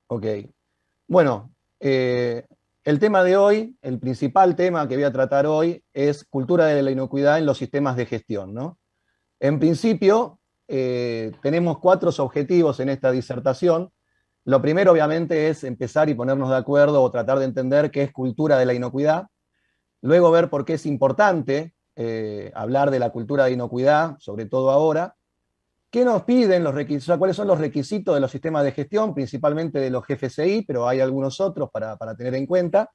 Ok. Bueno, el tema de hoy, el principal tema que voy a tratar hoy es cultura de la inocuidad en los sistemas de gestión, ¿no? En principio, tenemos cuatro objetivos en esta disertación. Lo primero, obviamente, es empezar y ponernos de acuerdo o tratar de entender qué es cultura de la inocuidad. Luego, ver por qué es importante hablar de la cultura de inocuidad, sobre todo ahora. ¿Qué nos piden los requisitos? O sea, ¿cuáles son los requisitos de los sistemas de gestión, principalmente de los GFCI, pero hay algunos otros para tener en cuenta?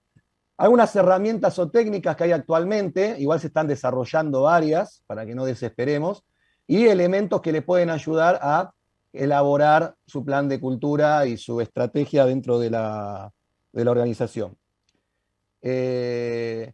Algunas herramientas o técnicas que hay actualmente, igual se están desarrollando varias, para que no desesperemos, y elementos que le pueden ayudar a elaborar su plan de cultura y su estrategia dentro de la organización. Eh,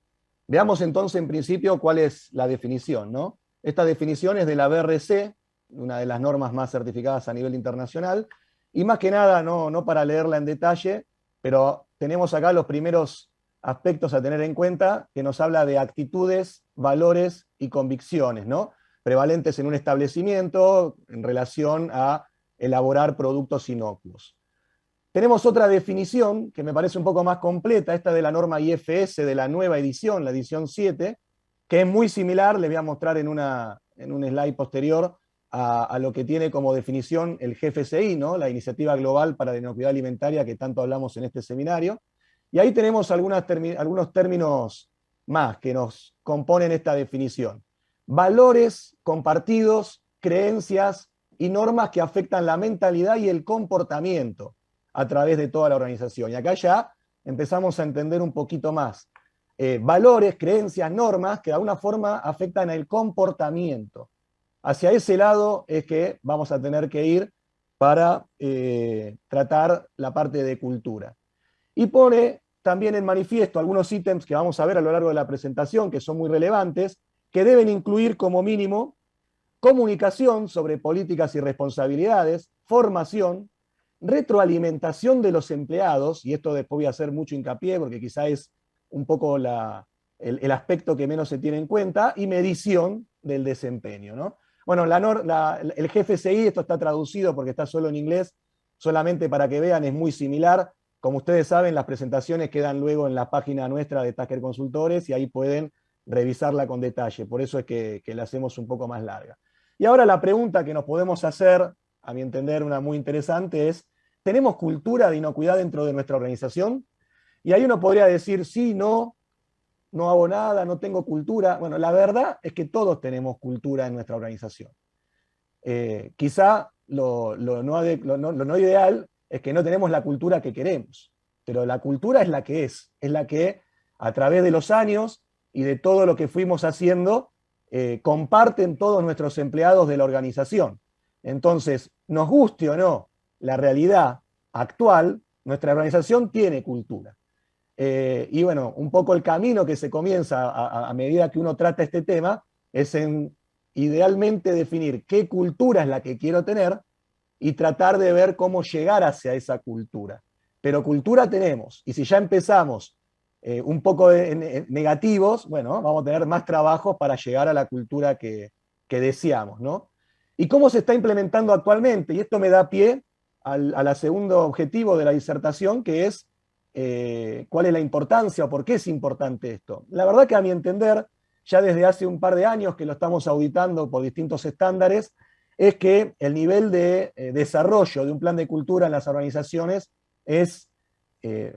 Veamos entonces en principio cuál es la definición, ¿no? Esta definición es de la BRC, una de las normas más certificadas a nivel internacional, y más que nada, no para leerla en detalle, pero tenemos acá los primeros aspectos a tener en cuenta, que nos habla de actitudes, valores y convicciones, ¿no? Prevalentes en un establecimiento en relación a elaborar productos inocuos. Tenemos otra definición que me parece un poco más completa, esta de la norma IFS de la nueva edición, la edición 7, que es muy similar, les voy a mostrar en un slide posterior, a lo que tiene como definición el GFCI, ¿no? La Iniciativa Global para la Inocuidad Alimentaria, que tanto hablamos en este seminario. Y ahí tenemos algunos términos más que nos componen esta definición. Valores compartidos, creencias y normas que afectan la mentalidad y el comportamiento a través de toda la organización. Y acá ya empezamos a entender un poquito más. Valores, creencias, normas que de alguna forma afectan el comportamiento. Hacia ese lado es que vamos a tener que ir para tratar la parte de cultura. Y pone también en manifiesto algunos ítems que vamos a ver a lo largo de la presentación, que son muy relevantes, que deben incluir como mínimo comunicación sobre políticas y responsabilidades, formación, retroalimentación de los empleados, y esto después voy a hacer mucho hincapié porque quizá es un poco el aspecto que menos se tiene en cuenta, y medición del desempeño, ¿no? Bueno, el GFCI, esto está traducido porque está solo en inglés, solamente para que vean, es muy similar. Como ustedes saben, las presentaciones quedan luego en la página nuestra de Tasker Consultores y ahí pueden revisarla con detalle. Por eso es que la hacemos un poco más larga. Y ahora la pregunta que nos podemos hacer, a mi entender una muy interesante, es, ¿tenemos cultura de inocuidad dentro de nuestra organización? Y ahí uno podría decir, sí, no hago nada, no tengo cultura. Bueno, la verdad es que todos tenemos cultura en nuestra organización. Quizá lo no ideal es que no tenemos la cultura que queremos, pero la cultura es la que a través de los años y de todo lo que fuimos haciendo, comparten todos nuestros empleados de la organización. Entonces, nos guste o no la realidad actual, nuestra organización tiene cultura. Y bueno, un poco el camino que se comienza a medida que uno trata este tema es en idealmente definir qué cultura es la que quiero tener y tratar de ver cómo llegar hacia esa cultura. Pero cultura tenemos, y si ya empezamos un poco negativos, bueno, vamos a tener más trabajos para llegar a la cultura que deseamos, ¿no? ¿Y cómo se está implementando actualmente? Y esto me da pie al segundo objetivo de la disertación, que es cuál es la importancia o por qué es importante esto. La verdad que a mi entender, ya desde hace un par de años que lo estamos auditando por distintos estándares, es que el nivel de desarrollo de un plan de cultura en las organizaciones es,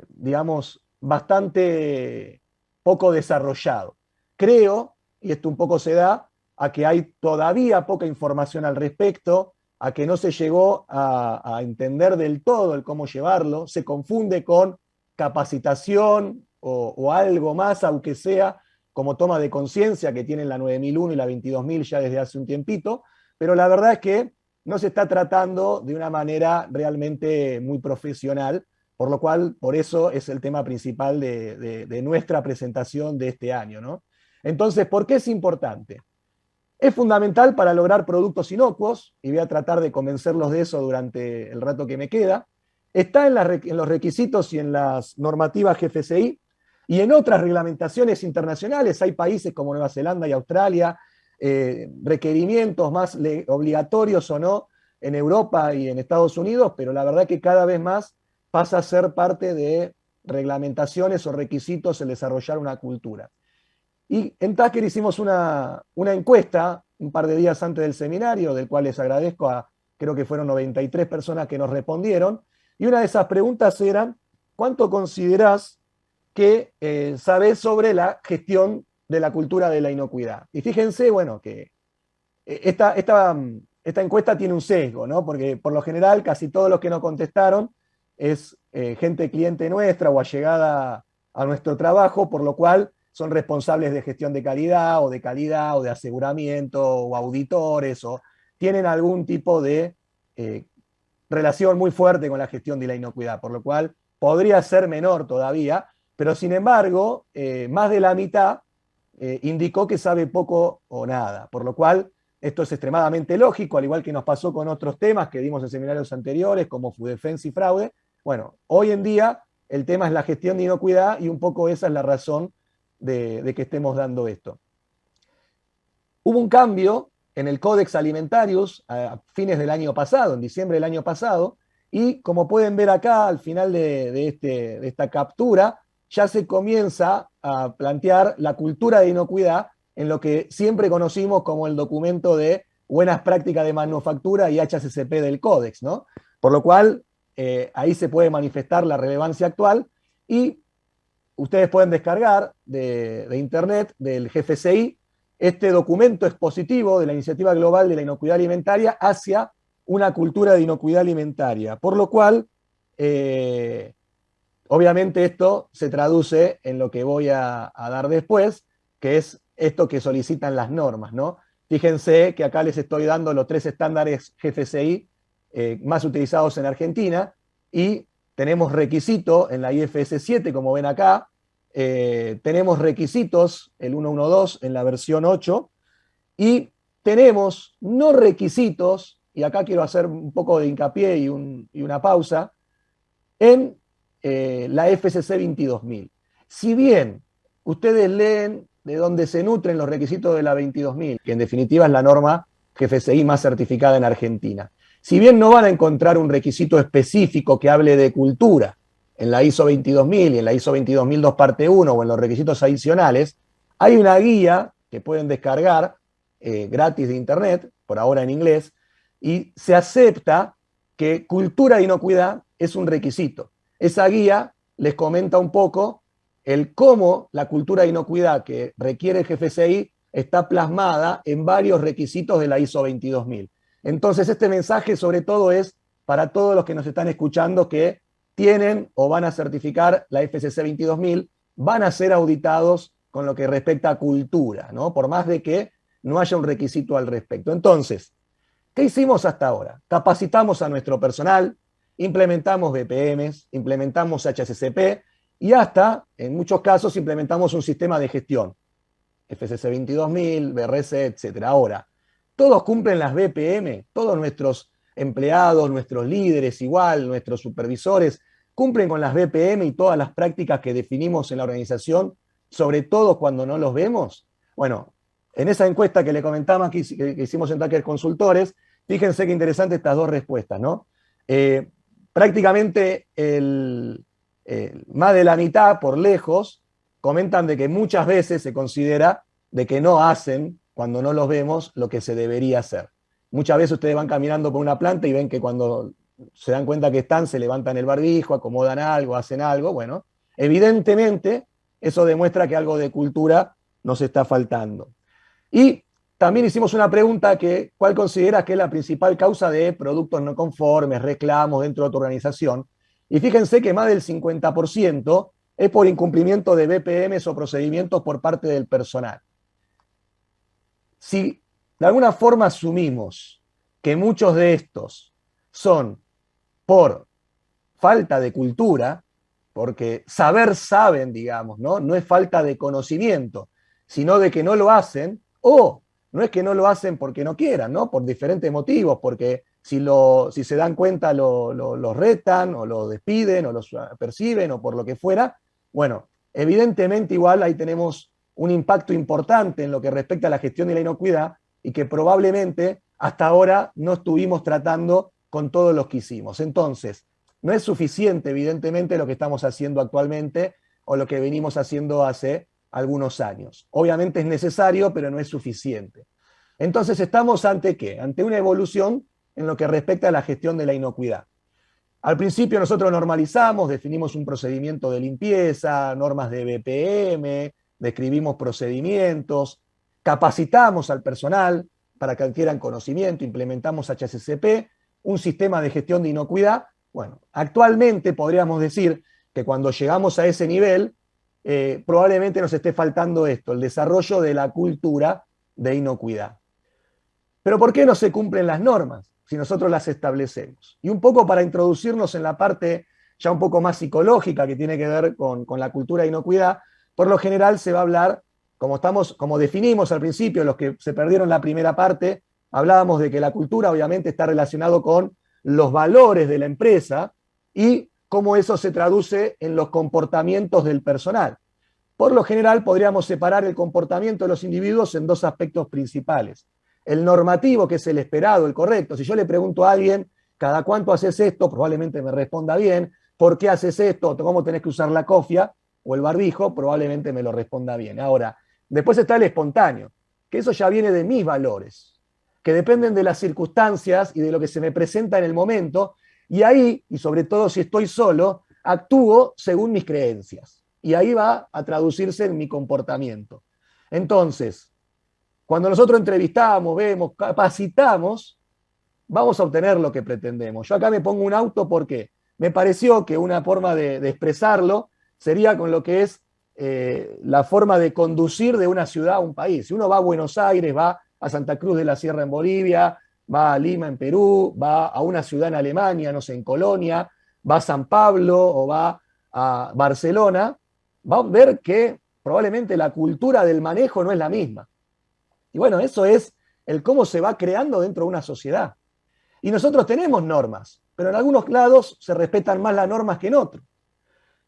digamos, bastante poco desarrollado. Creo, y esto un poco se da, a que hay todavía poca información al respecto, a que no se llegó a entender del todo el cómo llevarlo, se confunde con capacitación o algo más, aunque sea como toma de conciencia que tienen la 9001 y la 22000 ya desde hace un tiempito, pero la verdad es que no se está tratando de una manera realmente muy profesional, por lo cual, por eso es el tema principal de nuestra presentación de este año, ¿no? Entonces, ¿por qué es importante? Es fundamental para lograr productos inocuos, y voy a tratar de convencerlos de eso durante el rato que me queda. Está en los requisitos y en las normativas GFCI y en otras reglamentaciones internacionales. Hay países como Nueva Zelanda y Australia, requerimientos más obligatorios o no en Europa y en Estados Unidos, pero la verdad que cada vez más pasa a ser parte de reglamentaciones o requisitos el desarrollar una cultura. Y en Tasker hicimos una encuesta un par de días antes del seminario, del cual les agradezco creo que fueron 93 personas que nos respondieron, y una de esas preguntas era, ¿cuánto considerás que sabés sobre la gestión de la cultura de la inocuidad? Y fíjense, bueno, que esta encuesta tiene un sesgo, ¿no? Porque por lo general casi todos los que nos contestaron es gente cliente nuestra o allegada a nuestro trabajo, por lo cual son responsables de gestión de calidad o de aseguramiento o auditores o tienen algún tipo de relación muy fuerte con la gestión de la inocuidad, por lo cual podría ser menor todavía, pero sin embargo, más de la mitad indicó que sabe poco o nada, por lo cual esto es extremadamente lógico, al igual que nos pasó con otros temas que dimos en seminarios anteriores, como FUDEFENS y fraude. Bueno, hoy en día el tema es la gestión de inocuidad y un poco esa es la razón de que estemos dando esto. Hubo un cambio en el Codex Alimentarius a fines del año pasado, en diciembre del año pasado, y como pueden ver acá al final de esta captura, ya se comienza a plantear la cultura de inocuidad en lo que siempre conocimos como el documento de buenas prácticas de manufactura y HACCP del Códex, ¿no? Por lo cual, ahí se puede manifestar la relevancia actual y ustedes pueden descargar de internet, del GFCI, este documento expositivo de la Iniciativa Global de la Inocuidad Alimentaria hacia una cultura de inocuidad alimentaria, por lo cual, obviamente esto se traduce en lo que voy a dar después, que es esto que solicitan las normas, ¿no? Fíjense que acá les estoy dando los 3 estándares GFCI más utilizados en Argentina y tenemos requisito en la IFS 7, como ven acá, tenemos requisitos, el 112 en la versión 8, y tenemos no requisitos, y acá quiero hacer un poco de hincapié y una pausa, en la FCC 22000. Si bien ustedes leen de dónde se nutren los requisitos de la 22000, que en definitiva es la norma GFCI más certificada en Argentina, si bien no van a encontrar un requisito específico que hable de cultura en la ISO 22000 y en la ISO 22002 parte 1 o en los requisitos adicionales, hay una guía que pueden descargar gratis de internet, por ahora en inglés, y se acepta que cultura de inocuidad es un requisito. Esa guía les comenta un poco el cómo la cultura de inocuidad que requiere el GFCI está plasmada en varios requisitos de la ISO 22000. Entonces, este mensaje sobre todo es para todos los que nos están escuchando que tienen o van a certificar la FCC 22000, van a ser auditados con lo que respecta a cultura, ¿no? Por más de que no haya un requisito al respecto. Entonces, ¿qué hicimos hasta ahora? Capacitamos a nuestro personal, implementamos BPMs, implementamos HACCP y hasta, en muchos casos, implementamos un sistema de gestión. FCC 22000, BRC, etc. Ahora, ¿todos cumplen las BPM? ¿Todos nuestros empleados, nuestros líderes igual, nuestros supervisores, cumplen con las BPM y todas las prácticas que definimos en la organización, sobre todo cuando no los vemos? Bueno, en esa encuesta que le comentaba que hicimos en Tasker Consultores, fíjense qué interesante estas dos respuestas, ¿no? Prácticamente más de la mitad, por lejos, comentan de que muchas veces se considera de que no hacen, cuando no los vemos, lo que se debería hacer. Muchas veces ustedes van caminando por una planta y ven que cuando se dan cuenta que están, se levantan el barbijo, acomodan algo, hacen algo. Bueno, evidentemente eso demuestra que algo de cultura nos está faltando. Y también hicimos una pregunta que, ¿cuál consideras que es la principal causa de productos no conformes, reclamos dentro de tu organización? Y fíjense que más del 50% es por incumplimiento de BPMs o procedimientos por parte del personal. Si de alguna forma asumimos que muchos de estos son por falta de cultura, porque saben, digamos, ¿no? No es falta de conocimiento, sino de que no lo hacen, o no es que no lo hacen porque no quieran, ¿no? Por diferentes motivos, porque si se dan cuenta los retan, o lo despiden, o los perciben, o por lo que fuera. Bueno, evidentemente igual ahí tenemos un impacto importante en lo que respecta a la gestión de la inocuidad y que probablemente hasta ahora no estuvimos tratando con todos los que hicimos. Entonces, no es suficiente, evidentemente, lo que estamos haciendo actualmente o lo que venimos haciendo hace algunos años. Obviamente es necesario, pero no es suficiente. Entonces, ¿estamos ante qué? Ante una evolución en lo que respecta a la gestión de la inocuidad. Al principio nosotros normalizamos, definimos un procedimiento de limpieza, normas de BPM, describimos procedimientos, capacitamos al personal para que adquieran conocimiento, implementamos HACCP, un sistema de gestión de inocuidad. Bueno, actualmente podríamos decir que cuando llegamos a ese nivel, probablemente nos esté faltando esto, el desarrollo de la cultura de inocuidad. Pero ¿por qué no se cumplen las normas si nosotros las establecemos? Y un poco para introducirnos en la parte ya un poco más psicológica que tiene que ver con la cultura de inocuidad, por lo general se va a hablar, como definimos al principio, los que se perdieron la primera parte, hablábamos de que la cultura obviamente está relacionado con los valores de la empresa y cómo eso se traduce en los comportamientos del personal. Por lo general podríamos separar el comportamiento de los individuos en dos aspectos principales. El normativo, que es el esperado, el correcto. Si yo le pregunto a alguien, ¿cada cuánto haces esto? Probablemente me responda bien. ¿Por qué haces esto? ¿Cómo tenés que usar la cofia o el barbijo? Probablemente me lo responda bien. Ahora, después está el espontáneo, que eso ya viene de mis valores, que dependen de las circunstancias y de lo que se me presenta en el momento, y ahí, y sobre todo si estoy solo, actúo según mis creencias. Y ahí va a traducirse en mi comportamiento. Entonces, cuando nosotros entrevistamos, vemos, capacitamos, vamos a obtener lo que pretendemos. Yo acá me pongo un auto porque me pareció que una forma de expresarlo sería con lo que es la forma de conducir de una ciudad a un país. Si uno va a Buenos Aires, va a Santa Cruz de la Sierra en Bolivia, va a Lima en Perú, va a una ciudad en Alemania, no sé, en Colonia, va a San Pablo o va a Barcelona, va a ver que probablemente la cultura del manejo no es la misma. Y bueno, eso es el cómo se va creando dentro de una sociedad. Y nosotros tenemos normas, pero en algunos lados se respetan más las normas que en otros.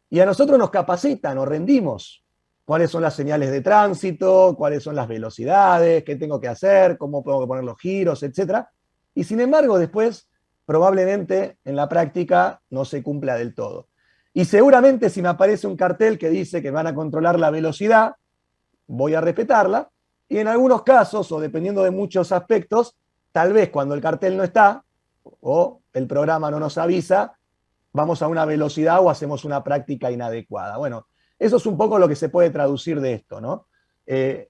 Y a nosotros nos capacitan o rendimos cuáles son las señales de tránsito, cuáles son las velocidades, qué tengo que hacer, cómo tengo que poner los giros, etc. Y sin embargo, después, probablemente en la práctica no se cumpla del todo. Y seguramente si me aparece un cartel que dice que van a controlar la velocidad, voy a respetarla. Y en algunos casos, o dependiendo de muchos aspectos, tal vez cuando el cartel no está o el programa no nos avisa, vamos a una velocidad o hacemos una práctica inadecuada. Bueno, eso es un poco lo que se puede traducir de esto, ¿no?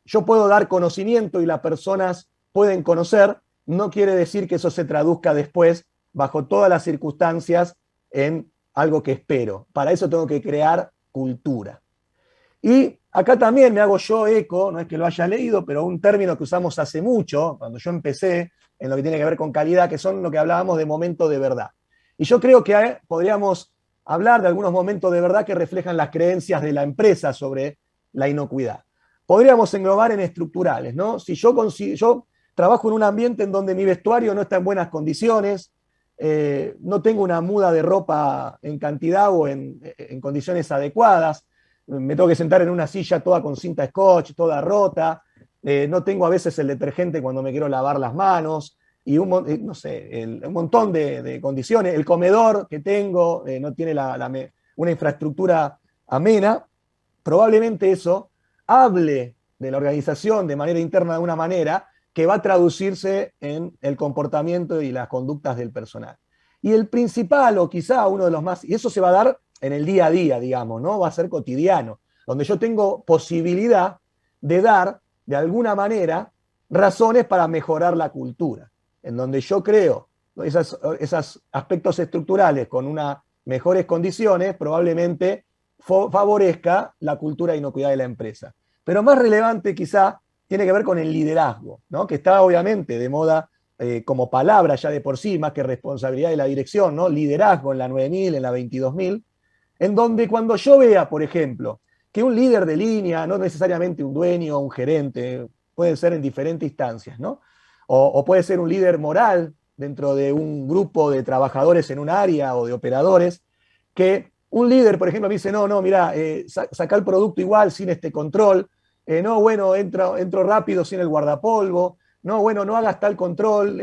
Yo puedo dar conocimiento y las personas pueden conocer, no quiere decir que eso se traduzca después, bajo todas las circunstancias, en algo que espero. Para eso tengo que crear cultura. Y acá también me hago yo eco, no es que lo haya leído, pero un término que usamos hace mucho, cuando yo empecé, en lo que tiene que ver con calidad, que son lo que hablábamos de momento de verdad. Y yo creo que podríamos hablar de algunos momentos de verdad que reflejan las creencias de la empresa sobre la inocuidad. Podríamos englobar en estructurales, ¿no? Si yo trabajo en un ambiente en donde mi vestuario no está en buenas condiciones, no tengo una muda de ropa en cantidad o en condiciones adecuadas, me tengo que sentar en una silla toda con cinta scotch, toda rota, no tengo a veces el detergente cuando me quiero lavar las manos, y no sé, un montón de condiciones. El comedor que tengo no tiene una infraestructura amena. Probablemente eso hable de la organización de manera interna de una manera que va a traducirse en el comportamiento y las conductas del personal. Y el principal, o quizá uno de los más, y eso se va a dar en el día a día, digamos, ¿no? Va a ser cotidiano, donde yo tengo posibilidad de dar, de alguna manera, razones para mejorar la cultura, en donde yo creo esos aspectos estructurales con unas mejores condiciones, probablemente favorezca la cultura de inocuidad de la empresa. Pero más relevante quizá tiene que ver con el liderazgo, ¿no? Que está obviamente de moda como palabra ya de por sí, más que responsabilidad de la dirección, ¿no? Liderazgo en la 9000, en la 22000, en donde cuando yo vea, por ejemplo, que un líder de línea, no necesariamente un dueño o un gerente, puede ser en diferentes instancias, ¿no? O puede ser un líder moral dentro de un grupo de trabajadores en un área o de operadores, que un líder, por ejemplo, me dice, no, mira, saca el producto igual sin este control, no, bueno, entro rápido sin el guardapolvo, no, bueno, no hagas tal control,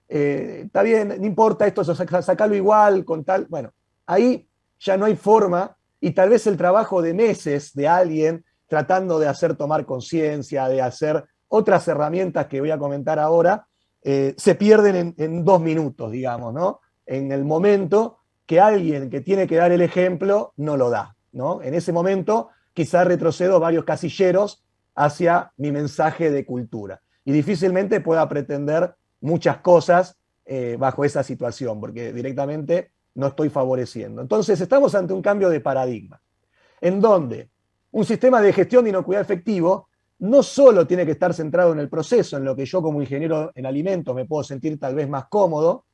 está bien, no importa esto, sacalo igual, con tal, bueno. ahí ya no hay forma, y tal vez el trabajo de meses de alguien tratando de hacer tomar conciencia, de hacer otras herramientas que voy a comentar ahora, se pierden en 2 minutos, digamos, ¿no? En el momento que alguien que tiene que dar el ejemplo no lo da, ¿no? En ese momento quizás retrocedo varios casilleros hacia mi mensaje de cultura. Y difícilmente pueda pretender muchas cosas bajo esa situación, porque directamente no estoy favoreciendo. Entonces, estamos ante un cambio de paradigma, en donde un sistema de gestión de inocuidad efectivo no solo tiene que estar centrado en el proceso, en lo que yo como ingeniero en alimentos me puedo sentir tal vez más cómodo,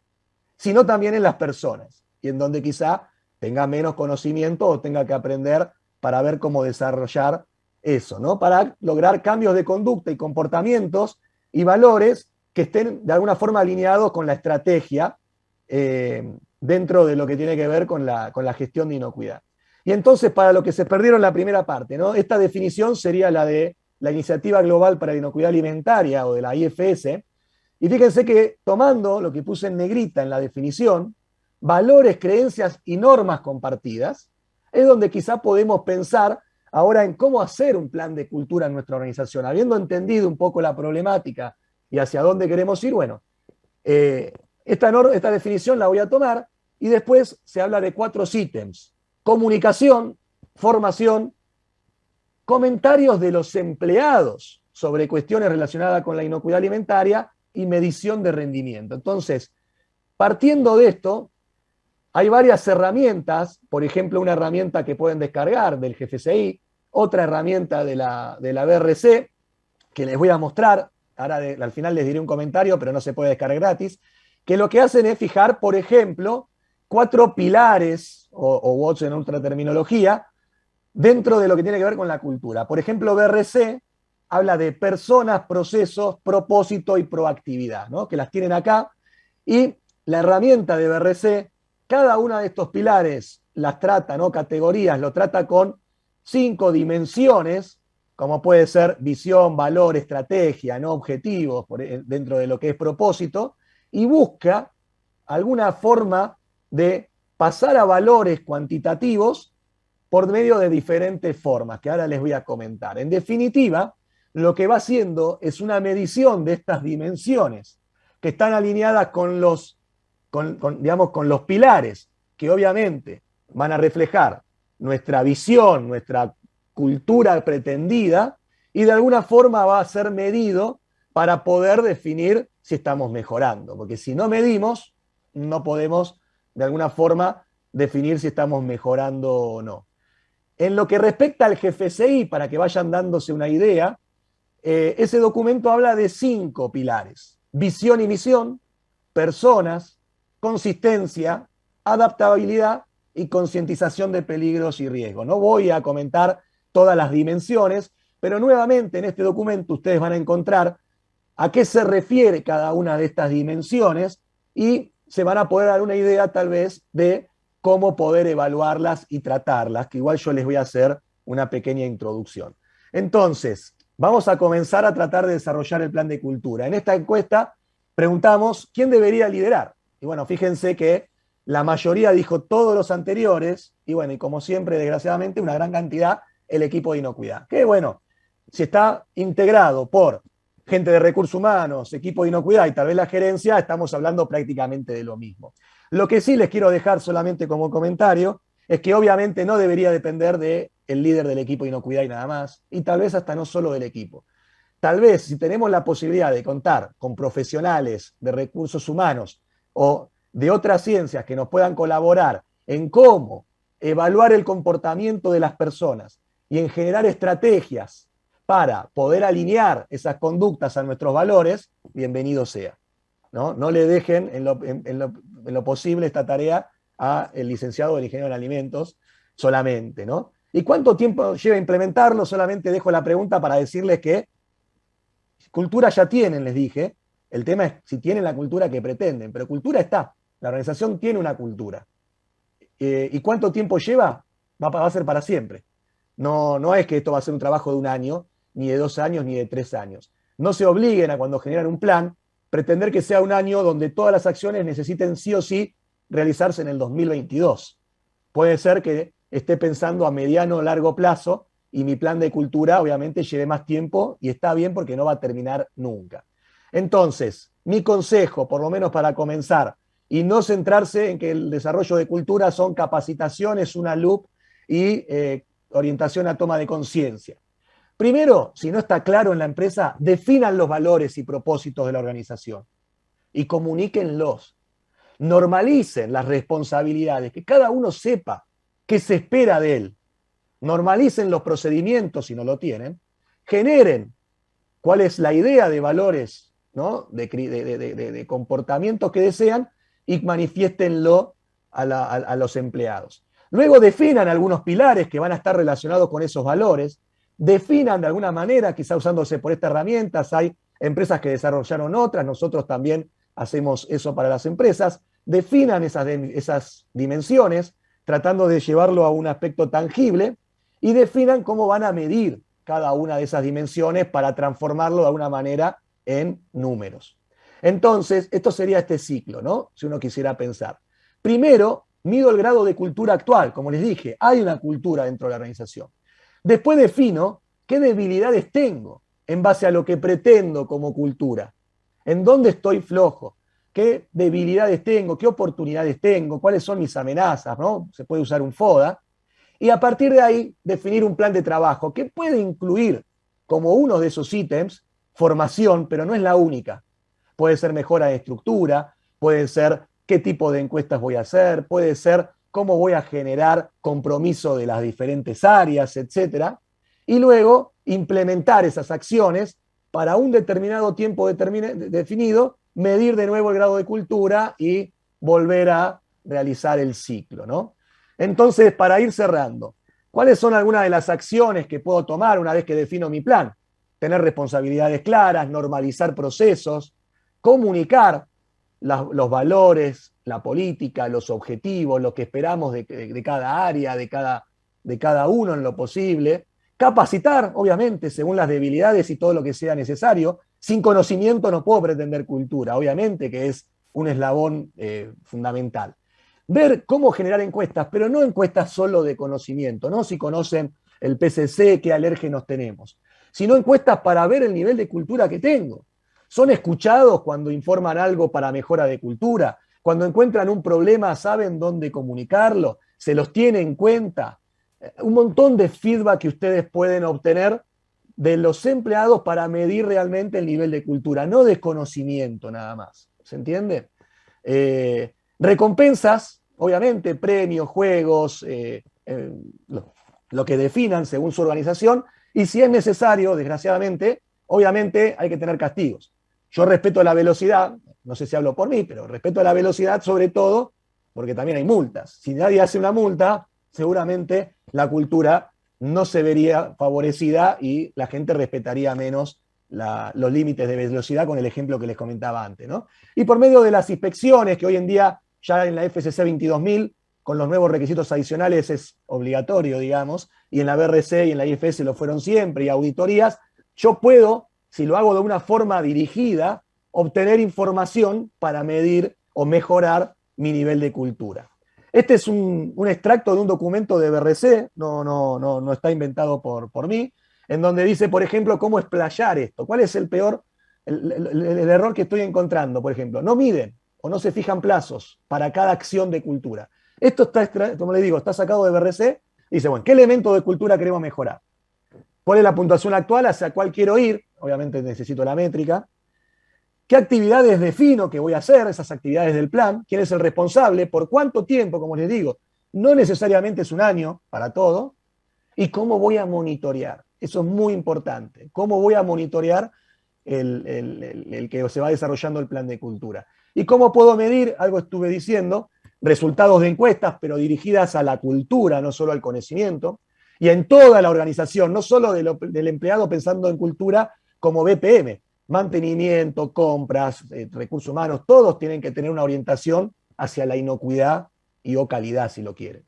sino también en las personas, y en donde quizá tenga menos conocimiento o tenga que aprender para ver cómo desarrollar eso, ¿no? Para lograr cambios de conducta y comportamientos y valores que estén de alguna forma alineados con la estrategia dentro de lo que tiene que ver con la gestión de inocuidad. Y entonces, para lo que se perdieron la primera parte, ¿no? Esta definición sería la de la Iniciativa Global para la Inocuidad Alimentaria o de la IFS. Y fíjense que tomando lo que puse en negrita en la definición, valores, creencias y normas compartidas, es donde quizá podemos pensar ahora en cómo hacer un plan de cultura en nuestra organización. Habiendo entendido un poco la problemática y hacia dónde queremos ir, bueno, esta definición la voy a tomar y después se habla de 4 ítems: comunicación, formación, comentarios de los empleados sobre cuestiones relacionadas con la inocuidad alimentaria y medición de rendimiento. Entonces, partiendo de esto, hay varias herramientas, por ejemplo, una herramienta que pueden descargar del GFCI, otra herramienta de la BRC, que les voy a mostrar, ahora al final les diré un comentario, pero no se puede descargar gratis, que lo que hacen es fijar, por ejemplo, 4 pilares, o WOTS en otra terminología, dentro de lo que tiene que ver con la cultura. Por ejemplo, BRC habla de personas, procesos, propósito y proactividad, ¿no? Que las tienen acá. Y la herramienta de BRC, cada una de estos pilares las trata, ¿no? Categorías, lo trata con 5 dimensiones, como puede ser visión, valor, estrategia, ¿no? Objetivos, dentro de lo que es propósito, y busca alguna forma de pasar a valores cuantitativos por medio de diferentes formas, que ahora les voy a comentar. En definitiva, lo que va haciendo es una medición de estas dimensiones que están alineadas con los pilares, que obviamente van a reflejar nuestra visión, nuestra cultura pretendida, y de alguna forma va a ser medido para poder definir si estamos mejorando, porque si no medimos, no podemos de alguna forma definir si estamos mejorando o no. En lo que respecta al GFCI, para que vayan dándose una idea, ese documento habla de 5 pilares: visión y misión, personas, consistencia, adaptabilidad y concientización de peligros y riesgos. No voy a comentar todas las dimensiones, pero nuevamente en este documento ustedes van a encontrar a qué se refiere cada una de estas dimensiones y se van a poder dar una idea tal vez de cómo poder evaluarlas y tratarlas, que igual yo les voy a hacer una pequeña introducción. Entonces, vamos a comenzar a tratar de desarrollar el plan de cultura. En esta encuesta preguntamos quién debería liderar. Y bueno, fíjense que la mayoría dijo todos los anteriores, y bueno, y como siempre, desgraciadamente, una gran cantidad el equipo de inocuidad. Que bueno, si está integrado por gente de recursos humanos, equipo de inocuidad y tal vez la gerencia, estamos hablando prácticamente de lo mismo. Lo que sí les quiero dejar solamente como comentario es que obviamente no debería depender del líder del equipo de inocuidad y nada más, y tal vez hasta no solo del equipo. Tal vez si tenemos la posibilidad de contar con profesionales de recursos humanos o de otras ciencias que nos puedan colaborar en cómo evaluar el comportamiento de las personas y en generar estrategias para poder alinear esas conductas a nuestros valores, bienvenido sea. No le dejen en lo posible esta tarea al licenciado o el ingeniero en alimentos solamente, ¿no? ¿Y cuánto tiempo lleva a implementarlo? Solamente dejo la pregunta para decirles que cultura ya tienen, les dije. El tema es si tienen la cultura que pretenden, pero cultura está. La organización tiene una cultura. ¿Y cuánto tiempo lleva? Va a ser para siempre. No es que esto va a ser un trabajo de 1 año, ni de 2 años, ni de 3 años. No se obliguen a, cuando generan un plan, pretender que sea 1 año donde todas las acciones necesiten sí o sí realizarse en el 2022. Puede ser que esté pensando a mediano o largo plazo y mi plan de cultura obviamente lleve más tiempo y está bien porque no va a terminar nunca. Entonces, mi consejo, por lo menos para comenzar, y no centrarse en que el desarrollo de cultura son capacitaciones, una loop y orientación a toma de conciencia. Primero, si no está claro en la empresa, definan los valores y propósitos de la organización y comuníquenlos. Normalicen las responsabilidades, que cada uno sepa qué se espera de él. Normalicen los procedimientos si no lo tienen. Generen cuál es la idea de valores, ¿no? de comportamientos que desean y manifiéstenlo a los empleados. Luego definan algunos pilares que van a estar relacionados con esos valores. Definan de alguna manera, quizá usándose por estas herramientas, hay empresas que desarrollaron otras, nosotros también hacemos eso para las empresas. Definan esas dimensiones, tratando de llevarlo a un aspecto tangible, y definan cómo van a medir cada una de esas dimensiones para transformarlo de alguna manera en números. Entonces, esto sería este ciclo, ¿no? Si uno quisiera pensar. Primero, mido el grado de cultura actual. Como les dije, hay una cultura dentro de la organización. Después defino qué debilidades tengo en base a lo que pretendo como cultura. ¿En dónde estoy flojo? ¿Qué debilidades tengo? ¿Qué oportunidades tengo? ¿Cuáles son mis amenazas? ¿No? Se puede usar un FODA. Y a partir de ahí, definir un plan de trabajo que puede incluir como uno de esos ítems formación, pero no es la única. Puede ser mejora de estructura, puede ser qué tipo de encuestas voy a hacer, puede ser cómo voy a generar compromiso de las diferentes áreas, etc. Y luego implementar esas acciones para un determinado tiempo definido, medir de nuevo el grado de cultura y volver a realizar el ciclo, ¿no? Entonces, para ir cerrando, ¿cuáles son algunas de las acciones que puedo tomar una vez que defino mi plan? Tener responsabilidades claras, normalizar procesos, comunicar los valores, la política, los objetivos, lo que esperamos de cada área, de cada uno en lo posible. Capacitar, obviamente, según las debilidades y todo lo que sea necesario. Sin conocimiento no puedo pretender cultura, obviamente que es un eslabón fundamental. Ver cómo generar encuestas, pero no encuestas solo de conocimiento, no si conocen el PCC, qué alérgenos tenemos, sino encuestas para ver el nivel de cultura que tengo. ¿Son escuchados cuando informan algo para mejora de cultura? Cuando encuentran un problema, ¿saben dónde comunicarlo? ¿Se los tiene en cuenta? Un montón de feedback que ustedes pueden obtener de los empleados para medir realmente el nivel de cultura, no de conocimiento nada más. ¿Se entiende? Recompensas, obviamente, premios, juegos, lo que definan según su organización, y si es necesario, desgraciadamente, obviamente hay que tener castigos. Yo respeto la velocidad, no sé si hablo por mí, pero respeto la velocidad sobre todo porque también hay multas. Si nadie hace una multa, seguramente la cultura no se vería favorecida y la gente respetaría menos los límites de velocidad con el ejemplo que les comentaba antes, ¿no? Y por medio de las inspecciones, que hoy en día ya en la FCC 22000, con los nuevos requisitos adicionales es obligatorio, digamos, y en la BRC y en la IFS lo fueron siempre, y auditorías, yo puedo, si lo hago de una forma dirigida, obtener información para medir o mejorar mi nivel de cultura. Este es un extracto de un documento de BRC, no está inventado por mí, en donde dice, por ejemplo, cómo explayar esto. ¿Cuál es el error que estoy encontrando? Por ejemplo, no miden o no se fijan plazos para cada acción de cultura. Esto está, como les digo, está sacado de BRC. Dice, bueno, ¿qué elemento de cultura queremos mejorar? ¿Cuál es la puntuación actual hacia cuál quiero ir? Obviamente necesito la métrica. ¿Qué actividades defino que voy a hacer? Esas actividades del plan. ¿Quién es el responsable? ¿Por cuánto tiempo? Como les digo, no necesariamente es un año para todo. ¿Y cómo voy a monitorear? Eso es muy importante. ¿Cómo voy a monitorear el que se va desarrollando el plan de cultura? ¿Y cómo puedo medir? Algo estuve diciendo, resultados de encuestas, pero dirigidas a la cultura, no solo al conocimiento, y en toda la organización, no solo del empleado pensando en cultura como BPM, mantenimiento, compras, recursos humanos, todos tienen que tener una orientación hacia la inocuidad y o calidad, si lo quieren.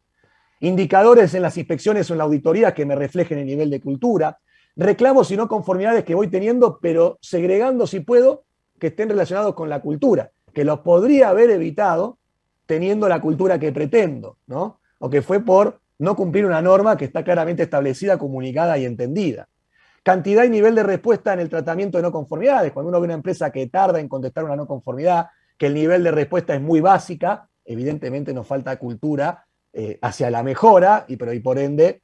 Indicadores en las inspecciones o en la auditoría que me reflejen el nivel de cultura, reclamos y no conformidades que voy teniendo, pero segregando, si puedo, que estén relacionados con la cultura, que los podría haber evitado teniendo la cultura que pretendo, ¿no? o que fue por no cumplir una norma que está claramente establecida, comunicada y entendida. Cantidad y nivel de respuesta en el tratamiento de no conformidades. Cuando uno ve una empresa que tarda en contestar una no conformidad, que el nivel de respuesta es muy básica, evidentemente nos falta cultura hacia la mejora y por ende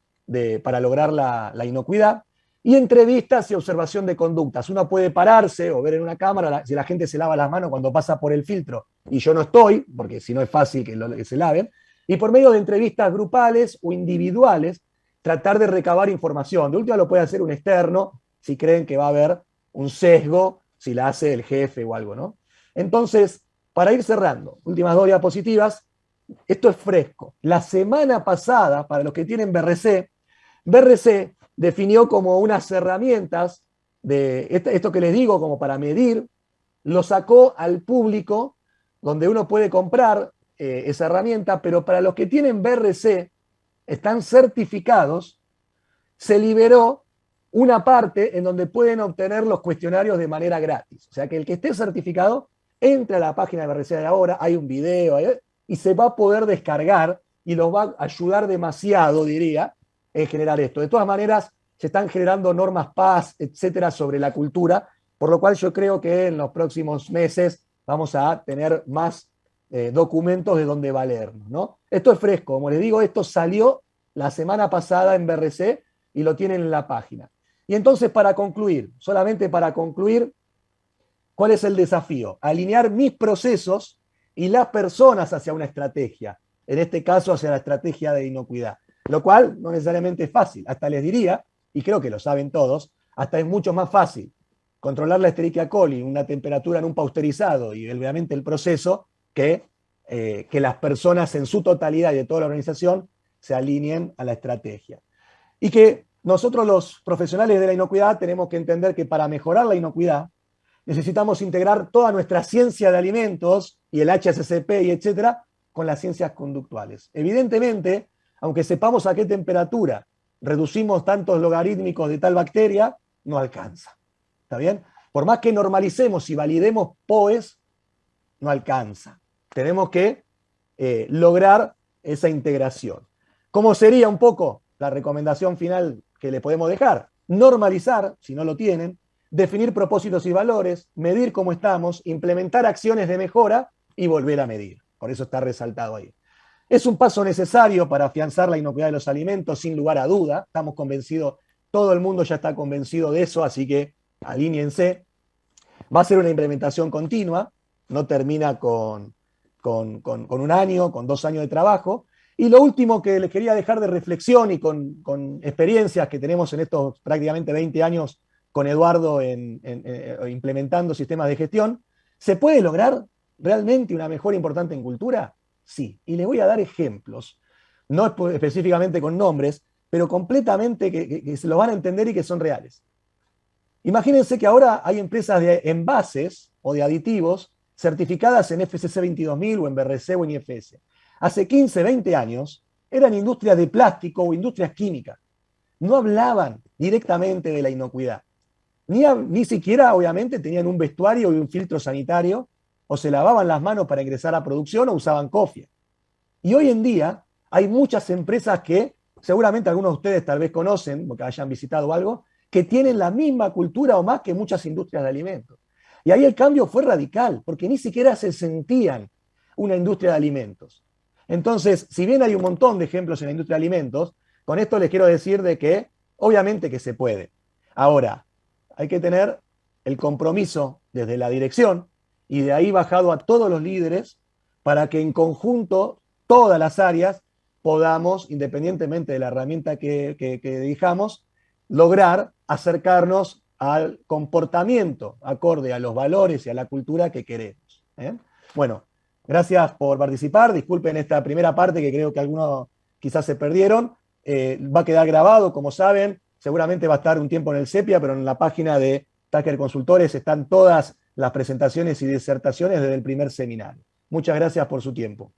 para lograr la inocuidad. Y entrevistas y observación de conductas. Uno puede pararse o ver en una cámara si la gente se lava las manos cuando pasa por el filtro y yo no estoy, porque si no es fácil que se laven, y por medio de entrevistas grupales o individuales, tratar de recabar información. De última lo puede hacer un externo si creen que va a haber un sesgo, si la hace el jefe o algo, ¿no? Entonces, para ir cerrando, últimas 2 diapositivas, esto es fresco. La semana pasada, para los que tienen BRC definió como unas herramientas de esto que les digo, como para medir, lo sacó al público, donde uno puede comprar esa herramienta, pero para los que tienen BRC, están certificados, se liberó una parte en donde pueden obtener los cuestionarios de manera gratis. O sea que el que esté certificado, entre a la página de BRC de ahora, hay un video y se va a poder descargar y los va a ayudar demasiado, diría, en generar esto. De todas maneras, se están generando normas PAS, etcétera, sobre la cultura, por lo cual yo creo que en los próximos meses vamos a tener más documentos de donde valernos, ¿no? Esto es fresco, como les digo, esto salió la semana pasada en BRC y lo tienen en la página. Y entonces, para concluir, solamente para concluir, ¿cuál es el desafío? Alinear mis procesos y las personas hacia una estrategia, en este caso hacia la estrategia de inocuidad, lo cual no necesariamente es fácil, hasta les diría, y creo que lo saben todos, hasta es mucho más fácil controlar la Escherichia coli, una temperatura en un pausterizado y obviamente el proceso, que las personas en su totalidad y de toda la organización se alineen a la estrategia. Y que nosotros los profesionales de la inocuidad tenemos que entender que para mejorar la inocuidad necesitamos integrar toda nuestra ciencia de alimentos y el HACCP y etcétera con las ciencias conductuales. Evidentemente, aunque sepamos a qué temperatura reducimos tantos logarítmicos de tal bacteria, no alcanza. ¿Está bien? Por más que normalicemos y validemos POEs, no alcanza. Tenemos que lograr esa integración. ¿Cómo sería un poco la recomendación final que le podemos dejar? Normalizar, si no lo tienen, definir propósitos y valores, medir cómo estamos, implementar acciones de mejora y volver a medir. Por eso está resaltado ahí. Es un paso necesario para afianzar la inocuidad de los alimentos, sin lugar a duda. Estamos convencidos, todo el mundo ya está convencido de eso, así que alíñense. Va a ser una implementación continua, no termina con un año, con 2 años de trabajo. Y lo último que les quería dejar de reflexión y con experiencias que tenemos en estos prácticamente 20 años con Eduardo implementando sistemas de gestión, ¿se puede lograr realmente una mejora importante en cultura? Sí, y les voy a dar ejemplos, no específicamente con nombres, pero completamente que se los van a entender y que son reales. Imagínense que ahora hay empresas de envases o de aditivos certificadas en FSC 22000 o en BRC o en IFS. Hace 15, 20 años eran industrias de plástico o industrias químicas. No hablaban directamente de la inocuidad. Ni siquiera, obviamente, tenían un vestuario y un filtro sanitario, o se lavaban las manos para ingresar a producción o usaban cofia. Y hoy en día hay muchas empresas que, seguramente algunos de ustedes tal vez conocen, porque hayan visitado algo, que tienen la misma cultura o más que muchas industrias de alimentos. Y ahí el cambio fue radical, porque ni siquiera se sentían una industria de alimentos. Entonces, si bien hay un montón de ejemplos en la industria de alimentos, con esto les quiero decir de que obviamente que se puede. Ahora, hay que tener el compromiso desde la dirección y de ahí bajado a todos los líderes para que en conjunto todas las áreas podamos, independientemente de la herramienta que elijamos, lograr acercarnos al comportamiento acorde a los valores y a la cultura que queremos. Bueno, gracias por participar. Disculpen esta primera parte que creo que algunos quizás se perdieron. Va a quedar grabado, como saben. Seguramente va a estar un tiempo en el Sepia, pero en la página de Tucker Consultores están todas las presentaciones y disertaciones desde el primer seminario. Muchas gracias por su tiempo.